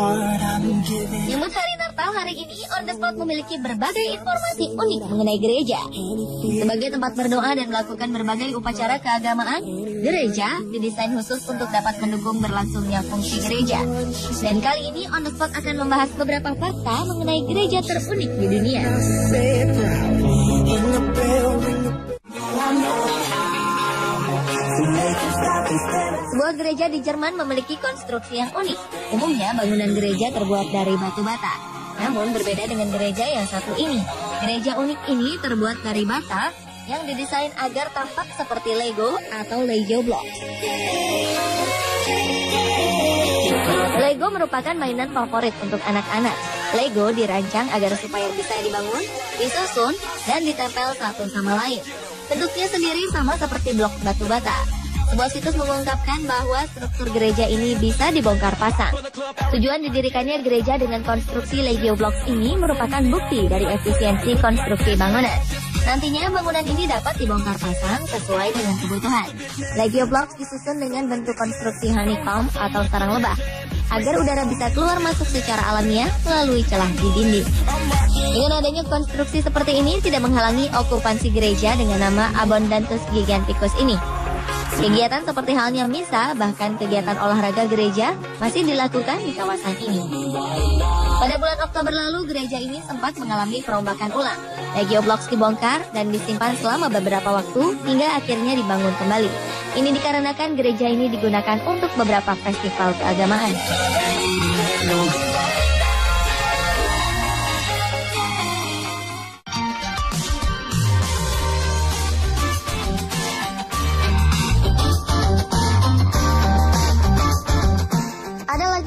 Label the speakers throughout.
Speaker 1: Menyambut hari Natal hari ini, On The Spot memiliki berbagai informasi unik mengenai gereja. Sebagai tempat berdoa dan melakukan berbagai upacara keagamaan, gereja didesain khusus untuk dapat mendukung berlangsungnya fungsi gereja. Dan kali ini On The Spot akan membahas beberapa fakta mengenai gereja terunik di dunia. Sebuah gereja di Jerman memiliki konstruksi yang unik. Umumnya bangunan gereja terbuat dari batu bata. Namun berbeda dengan gereja yang satu ini. Gereja unik ini terbuat dari bata yang didesain agar tampak seperti Lego atau Lego Blocks. Lego merupakan mainan favorit untuk anak-anak. Lego dirancang agar supaya bisa dibangun, disusun, dan ditempel satu sama lain. Bentuknya sendiri sama seperti blok batu bata. Sebuah situs mengungkapkan bahwa struktur gereja ini bisa dibongkar pasang. Tujuan didirikannya gereja dengan konstruksi Lego Blocks ini merupakan bukti dari efisiensi konstruksi bangunan. Nantinya bangunan ini dapat dibongkar pasang sesuai dengan kebutuhan. Lego Blocks disusun dengan bentuk konstruksi honeycomb atau sarang lebah, agar udara bisa keluar masuk secara alamiah melalui celah di dinding. Dengan adanya konstruksi seperti ini tidak menghalangi okupansi gereja dengan nama Abundantus Giganticus ini. Kegiatan seperti halnya misa, bahkan kegiatan olahraga gereja masih dilakukan di kawasan ini. Pada bulan Oktober lalu, gereja ini sempat mengalami perombakan ulang. Lego Blocks dibongkar dan disimpan selama beberapa waktu hingga akhirnya dibangun kembali. Ini dikarenakan gereja ini digunakan untuk beberapa festival keagamaan.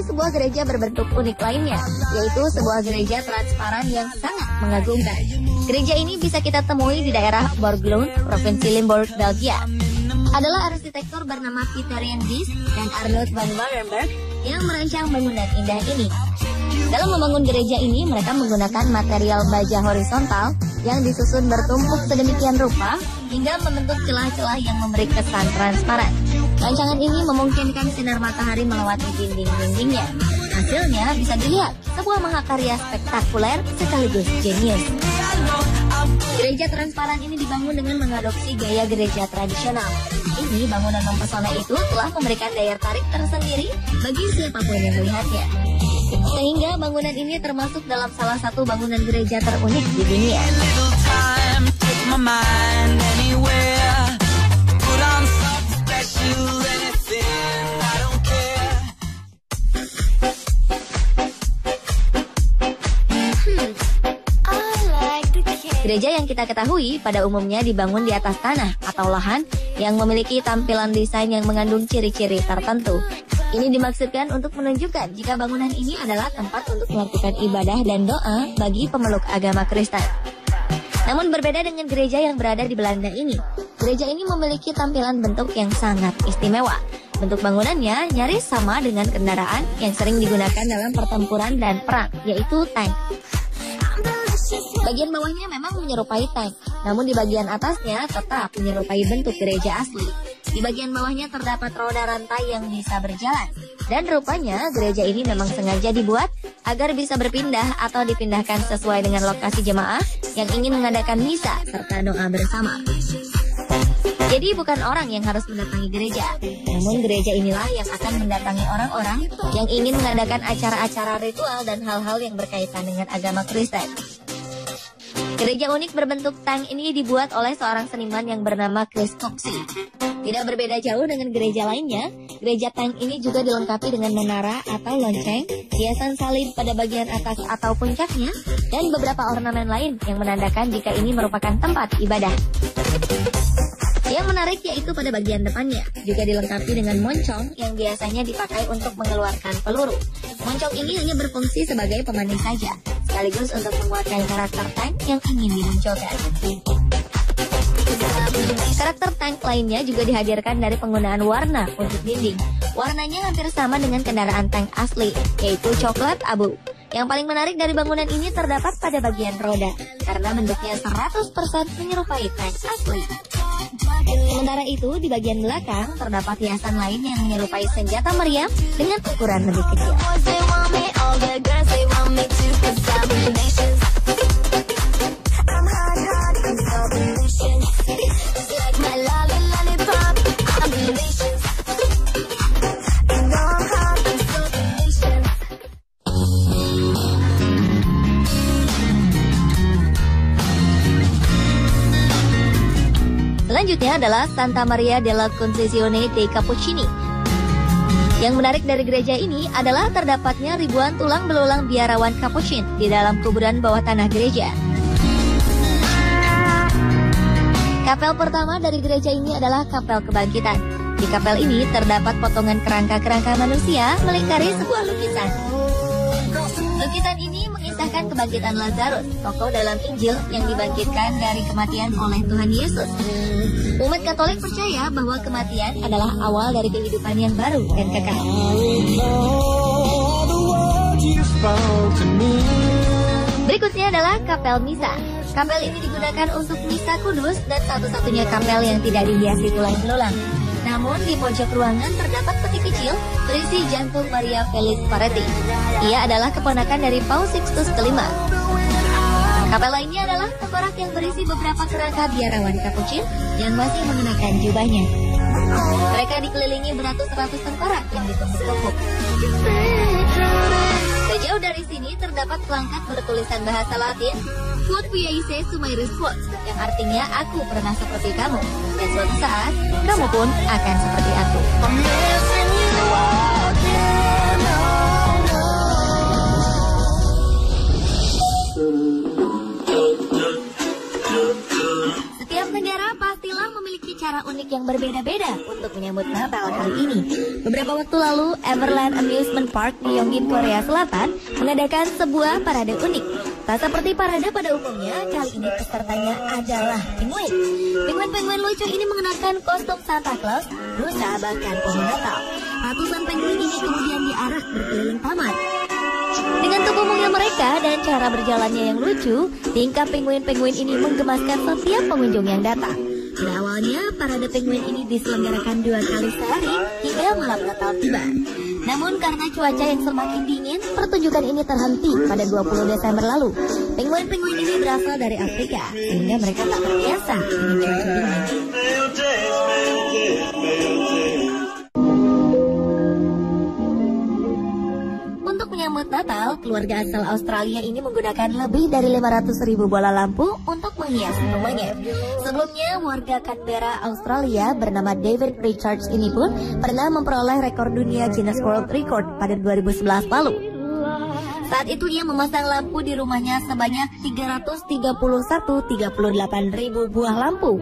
Speaker 1: Sebuah gereja berbentuk unik lainnya, yaitu sebuah gereja transparan yang sangat mengagumkan. Gereja ini bisa kita temui di daerah Borglum, Provinsi Limburg, Belgia. Adalah arsitektur bernama Peter Jan Ries dan Arnold van Warenberg yang merancang bangunan indah ini. Dalam membangun gereja ini, mereka menggunakan material baja horizontal yang disusun bertumpuk sedemikian rupa hingga membentuk celah-celah yang memberi kesan transparan. Rancangan ini memungkinkan sinar matahari melewati dinding-dindingnya. Hasilnya bisa dilihat sebuah mahakarya spektakuler sekaligus jenius. Gereja transparan ini dibangun dengan mengadopsi gaya gereja tradisional. Ini bangunan mempesona itu telah memberikan daya tarik tersendiri bagi siapapun yang melihatnya. Sehingga bangunan ini termasuk dalam salah satu bangunan gereja terunik di dunia. Gereja yang kita ketahui pada umumnya dibangun di atas tanah atau lahan yang memiliki tampilan desain yang mengandung ciri-ciri tertentu. Ini dimaksudkan untuk menunjukkan jika bangunan ini adalah tempat untuk melakukan ibadah dan doa bagi pemeluk agama Kristen. Namun berbeda dengan gereja yang berada di Belanda ini, gereja ini memiliki tampilan bentuk yang sangat istimewa. Bentuk bangunannya nyaris sama dengan kendaraan yang sering digunakan dalam pertempuran dan perang, yaitu tank. Bagian bawahnya memang menyerupai tank, namun di bagian atasnya tetap menyerupai bentuk gereja asli. Di bagian bawahnya terdapat roda rantai yang bisa berjalan. Dan rupanya gereja ini memang sengaja dibuat agar bisa berpindah atau dipindahkan sesuai dengan lokasi jemaah yang ingin mengadakan misa serta doa bersama. Jadi bukan orang yang harus mendatangi gereja, namun gereja inilah yang akan mendatangi orang-orang yang ingin mengadakan acara-acara ritual dan hal-hal yang berkaitan dengan agama Kristen. Gereja unik berbentuk tank ini dibuat oleh seorang seniman yang bernama Chris Coxey. Tidak berbeda jauh dengan gereja lainnya, gereja tank ini juga dilengkapi dengan menara atau lonceng, hiasan salib pada bagian atas atau puncaknya, dan beberapa ornamen lain yang menandakan jika ini merupakan tempat ibadah. Yang menarik yaitu pada bagian depannya, juga dilengkapi dengan moncong yang biasanya dipakai untuk mengeluarkan peluru. Moncong ini hanya berfungsi sebagai pemanis saja, sekaligus untuk menguatkan karakter tank yang ingin dimunculkan. Karakter tank lainnya juga dihadirkan dari penggunaan warna untuk dinding. Warnanya hampir sama dengan kendaraan tank asli, yaitu coklat abu. Yang paling menarik dari bangunan ini terdapat pada bagian roda, karena bentuknya 100% menyerupai tank asli. Sementara itu, di bagian belakang terdapat hiasan lain yang menyerupai senjata meriam dengan ukuran lebih kecil. Selanjutnya adalah Santa Maria della Concesione dei Cappuccini. Yang menarik dari gereja ini adalah terdapatnya ribuan tulang belulang biarawan Capuchin di dalam kuburan bawah tanah gereja. Kapel pertama dari gereja ini adalah Kapel Kebangkitan. Di kapel ini terdapat potongan kerangka-kerangka manusia melingkari sebuah lukisan. Lukisan ini mengisahkan kebangkitan Lazarus, tokoh dalam Injil yang dibangkitkan dari kematian oleh Tuhan Yesus. Umat Katolik percaya bahwa kematian adalah awal dari kehidupan yang baru dan kekal. Berikutnya adalah Kapel Misa. Kapel ini digunakan untuk misa kudus dan satu-satunya kapel yang tidak dihiasi tulang belulang. Namun di pojok ruangan terdapat peti kecil berisi jantung Maria Felix Pareti. Ia adalah keponakan dari Paus Sixtus kelima. Kapel lainnya adalah tengkorak yang berisi beberapa kerangka biarawan Capuchin yang masih mengenakan jubahnya. Mereka dikelilingi beratus-ratus tengkorak yang ditumpuk-tumpuk. Sejauh dari sini terdapat pelangkat bertulisan bahasa Latin Quod Viaise Sumairis Quod, yang artinya aku pernah seperti kamu, dan suatu saat kamu pun akan seperti aku. Setiap negara pastilah memiliki cara unik yang berbeda-beda untuk menyambut Natal kali ini. Beberapa waktu lalu, Everland Amusement Park di Yongin, Korea Selatan mengadakan sebuah parade unik. Tak seperti parade pada umumnya, kali ini pesertanya adalah penguin. Penguin-penguin lucu ini mengenakan kostum Santa Claus, rusa, bahkan pohon Natal. Ratusan penguin ini kemudian diarak berkeliling taman. Dengan tubuh mungil mereka dan cara berjalannya yang lucu, tingkah penguin-penguin ini menggemaskan setiap pengunjung yang datang. Pada awalnya, parade penguin ini diselenggarakan 2 kali sehari hingga malam Natal tiba. Namun karena cuaca yang semakin dingin, pertunjukan ini terhenti pada 20 Desember lalu. Penguin-penguin ini berasal dari Afrika, sehingga mereka tak terbiasa dengan cuaca dingin. Untuk menyambut Natal, keluarga asal Australia ini menggunakan lebih dari 500.000 bola lampu untuk menghias rumahnya. Sebelumnya, warga Canberra, Australia bernama David Richards ini pun pernah memperoleh rekor dunia Guinness World Record pada 2011 lalu. Saat itu ia memasang lampu di rumahnya sebanyak 338.000 buah lampu.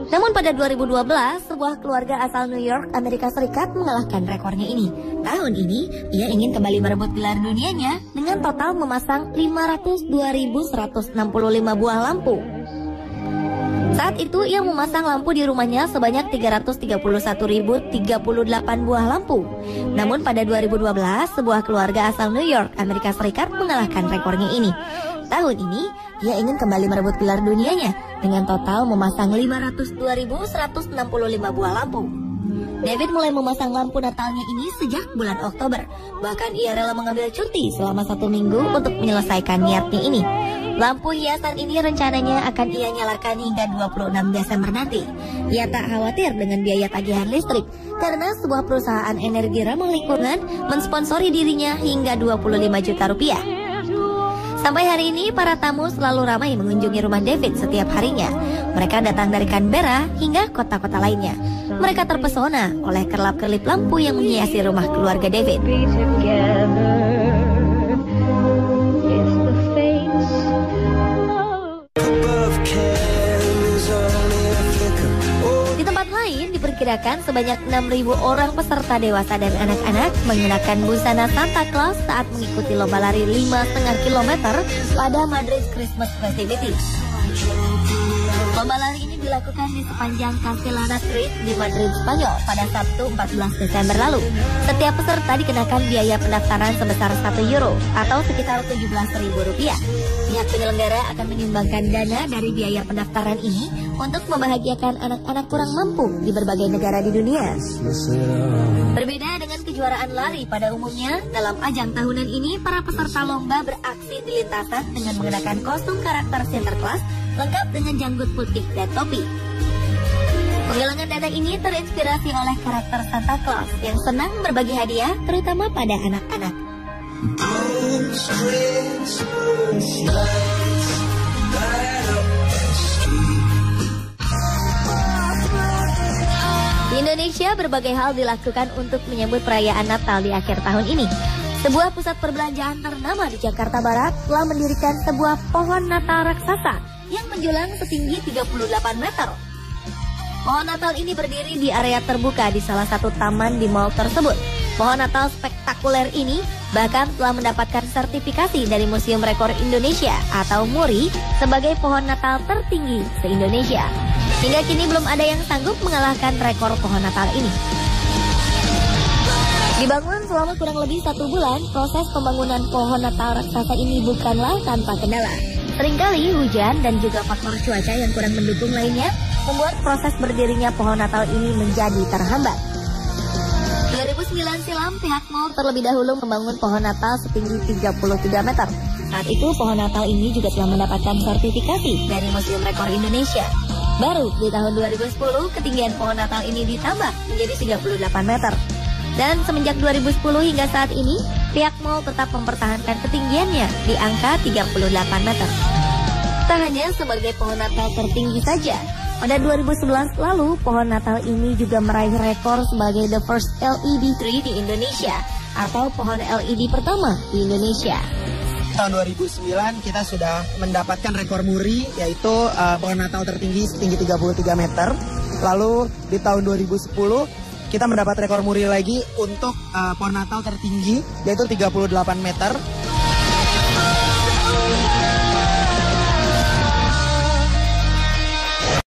Speaker 1: Namun pada 2012, sebuah keluarga asal New York, Amerika Serikat mengalahkan rekornya ini. Tahun ini, ia ingin kembali merebut gelar dunianya dengan total memasang 502.165 buah lampu. Saat itu, ia memasang lampu di rumahnya sebanyak 331.038 buah lampu. Namun pada 2012, sebuah keluarga asal New York, Amerika Serikat mengalahkan rekornya ini. Tahun ini, ia ingin kembali merebut gelar dunianya dengan total memasang 502.165 buah lampu. David mulai memasang lampu Natalnya ini sejak bulan Oktober. Bahkan ia rela mengambil cuti selama 1 minggu untuk menyelesaikan niatnya ini. Lampu hiasan ini rencananya akan ia nyalakan hingga 26 Desember nanti. Ia tak khawatir dengan biaya tagihan listrik karena sebuah perusahaan energi ramah lingkungan mensponsori dirinya hingga 25 juta rupiah. Sampai hari ini, para tamu selalu ramai mengunjungi rumah David setiap harinya. Mereka datang dari Canberra hingga kota-kota lainnya. Mereka terpesona oleh kerlap-kerlip lampu yang menghiasi rumah keluarga David. Di tempat lain, diperkirakan sebanyak 6.000 orang peserta dewasa dan anak-anak mengenakan busana Santa Claus saat mengikuti lomba lari 5,5 km pada Madrid Christmas Festivity. Lomba lari ini dilakukan di sepanjang Castellana Street di Madrid, Spanyol pada Sabtu 14 Desember lalu. Setiap peserta dikenakan biaya pendaftaran sebesar €1 atau sekitar Rp17.000. Pihak penyelenggara akan menyumbangkan dana dari biaya pendaftaran ini untuk membahagiakan anak-anak kurang mampu di berbagai negara di dunia. Berbeda dengan kejuaraan lari pada umumnya, dalam ajang tahunan ini para peserta lomba beraksi di lintasan dengan mengenakan kostum karakter Sinterklas lengkap dengan janggut putih dan topi. Penggalangan dana ini terinspirasi oleh karakter Santa Claus yang senang berbagi hadiah terutama pada anak-anak. Di Indonesia, berbagai hal dilakukan untuk menyambut perayaan Natal di akhir tahun ini. Sebuah pusat perbelanjaan ternama di Jakarta Barat telah mendirikan sebuah pohon Natal raksasa yang menjulang setinggi 38 meter. Pohon Natal ini berdiri di area terbuka di salah satu taman di mal tersebut. Pohon Natal spektakuler ini bahkan telah mendapatkan sertifikasi dari Museum Rekor Indonesia atau MURI sebagai pohon Natal tertinggi se-Indonesia. Hingga kini belum ada yang sanggup mengalahkan rekor pohon Natal ini. Dibangun selama kurang lebih 1 bulan, proses pembangunan pohon Natal raksasa ini bukanlah tanpa kendala. Seringkali hujan dan juga faktor cuaca yang kurang mendukung lainnya membuat proses berdirinya pohon Natal ini menjadi terhambat. 2009 silam, pihak mal terlebih dahulu membangun pohon Natal setinggi 33 meter. Saat itu pohon Natal ini juga telah mendapatkan sertifikasi dari Museum Rekor Indonesia. Baru di tahun 2010, ketinggian pohon Natal ini ditambah menjadi 38 meter. Dan semenjak 2010 hingga saat ini, pihak mal tetap mempertahankan ketinggiannya di angka 38 meter. Tak hanya sebagai pohon Natal tertinggi saja, pada 2011 lalu, pohon Natal ini juga meraih rekor sebagai the first LED tree di Indonesia, atau pohon LED pertama di Indonesia.
Speaker 2: Tahun 2009 kita sudah mendapatkan rekor MURI, yaitu pohon Natal tertinggi setinggi 33 meter. Lalu di tahun 2010 kita mendapat rekor MURI lagi untuk pohon Natal tertinggi, yaitu 38 meter.